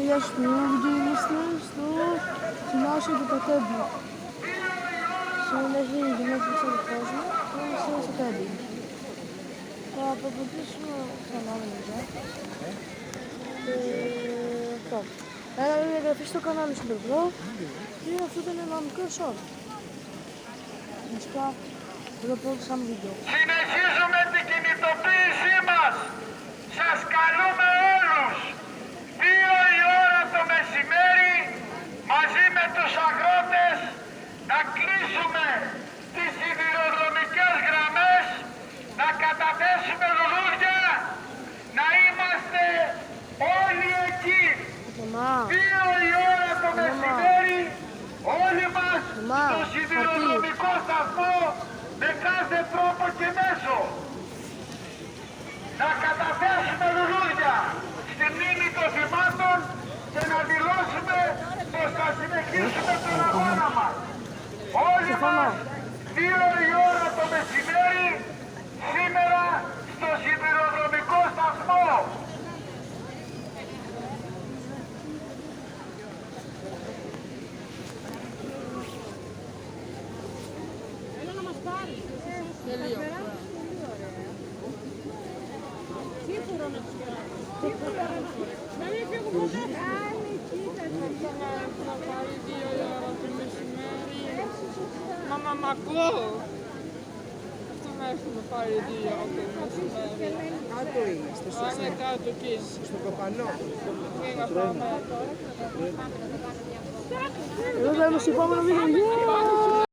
Γεια σου, βίντεο είμαστε στο γυμνάσιο του Πετέμπη. Συνεχίζει η γυμνάσια του κόσμου και είμαστε στο Πετέμπη. Θα αποκοπήσουμε ξανά νομίζω. Αυτό. Ένα video εγγραφή στο κανάλι Superpro και αυτό ήταν ένα μικρό short. Μουσικά, εδώ πρώτο σαν βίντεο. Συνεχίζουμε την κινητοποίησή μας. Σας καλούμε όλους. 2 η ώρα το μεσημέρι, μαζί με τους αγρότες, να κλείσουμε τις σιδηροδρομικές γραμμές, να καταθέσουμε λουλούδια, να είμαστε όλοι εκεί. 2 η ώρα το μεσημέρι, όλοι μας στο σιδηροδρομικό σταθμό, με κάθε τρόπο και μέσο. Να καταθέσουμε λουλούδια στη μνήμη των θυμάτων και να δηλώσουμε πως θα συνεχίσουμε τον αγώνα μας. Όλοι μας, 2 η ώρα το μεσημέρι, σήμερα στο σιδηροδρομικό σταθμό. Έλα να μας πάρει. Τελείω. Σίγουρο να τους κάνει. Να μην φύγουν ποτέ. Θα πάρει 2 η ώρα το μεσημέρι. Μαμά μ' ακούω. Αυτό να έχουμε πάρει 2 η ώρα το μεσημέρι. Κάτω είμαστε, Είναι κάτω εκεί. στο κοπανό. Πήγα πάμε. Εδώ θα είμαστε στο επόμενο βίντεο.